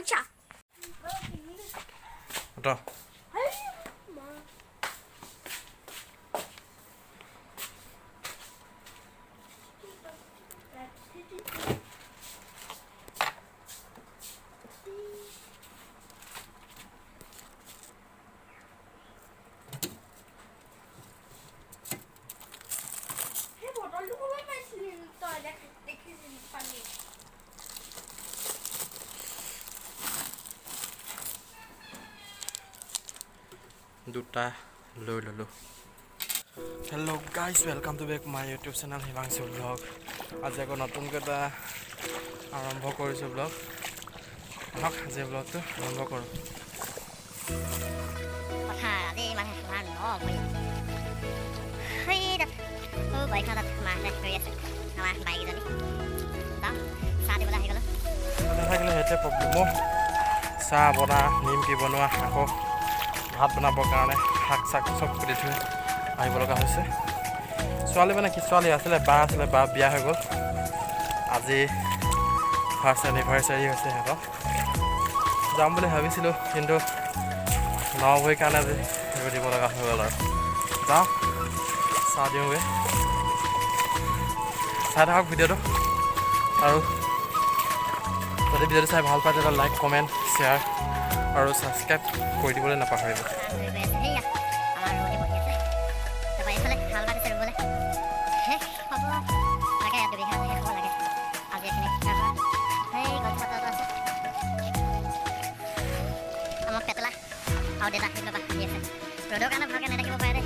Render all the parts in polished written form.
Acha. Ito. দুটা লৈ ললো hello' guys welcome to back my YouTube channel Himanshu blog আজি আকৌ নতুনকৈ এটা আৰম্ভ কৰিছোঁ ব্লগ আহক আজি ব্লগটো আৰম্ভ কৰোঁ নাথাকিলে সেইটোৱে প্ৰব্লেম চাহ বনা নিমকি বনোৱা আকৌ ভাত বনাবৰ কাৰণে শাক চাক চব কৰি থৈ আহিব লগা হৈছে ছোৱালী মানে কি ছোৱালী আছিলে বা বিয়া হৈ গ'ল আজি ফাৰ্ষ্ট এনিভাৰ্চাৰী হৈছে সিহঁতৰ যাম বুলি ভাবিছিলোঁ কিন্তু নহ'বই কাৰণে আজি সেইবোৰ দিব লগা হৈ গ'ল আৰু যাওঁ চাহ দিওঁগৈ চাই থাকক ভিডিঅ'টো আৰু যদি ভিডিঅ'টো চাই ভাল পায় তেতিয়া লাইক কমেণ্ট শ্বেয়াৰ আৰু ছাবস্ক্ৰাইব কৰি দিবলৈ নাপাহৰিব ৰ'দৰ কাৰণে ভালকৈ নেদেখিব পাৰে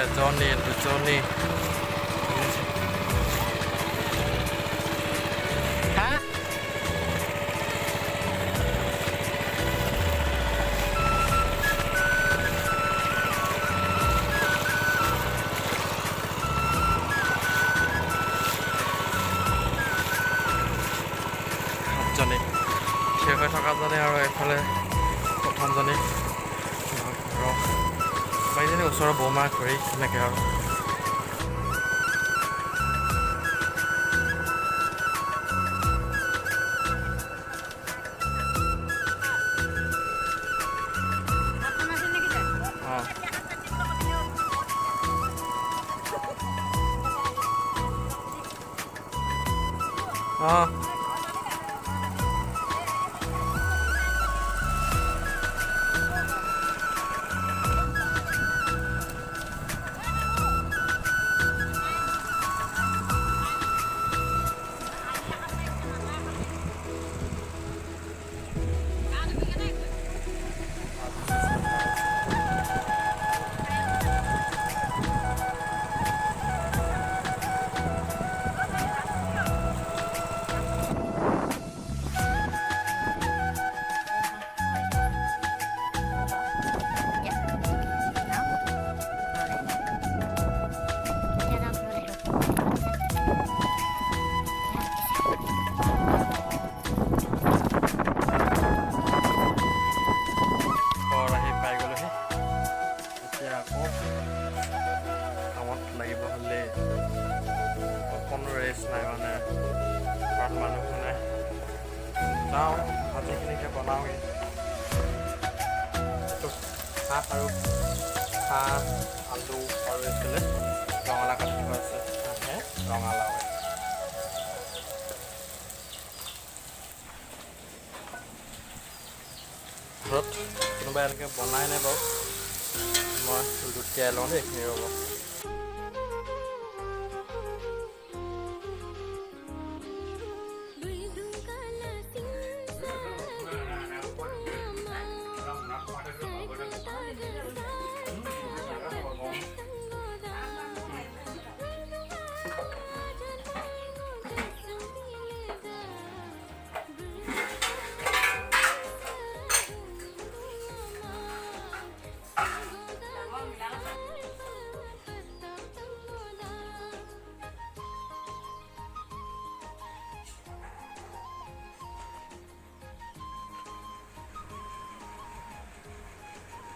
এজনী দুজনী সাতজনী শেষ হৈ থকাজনী আৰু এইফালে প্ৰথমজনী ঘৰৰ বাকীজনী ওচৰৰ বৌমা কৰি তেনেকৈ আৰু অঁ লাগিব হ'লে অকণো ৰেষ্ট নাই মানে ঘৰত মানুহ নাই যাওঁ ভাজিখিনিকে বনাওঁগৈ শাক আৰু হাঁহ আলু আৰু এইফালে ৰঙালাও কাটি থোৱা আছে হাঁহে ৰঙালাও ঘৰত কোনোবাই এনেকৈ বনাই নাই বাৰু মই লুটিয়াই লওঁ দেই এইখিনি ৰ'ব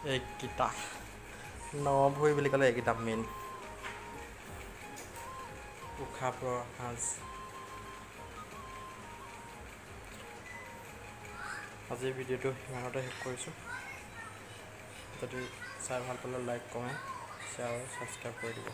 এইকেইটা নভৈ বুলি ক'লে এইকেইটা মেইন উশাহ পোৱা সাজ। আজিৰ ভিডিঅ'টো ইমানতে শেষ কৰিছোঁ। যদি চাই ভাল পালে লাইক কমেণ্ট শ্বেয়াৰ আৰু ছাবস্ক্ৰাইব কৰি দিব।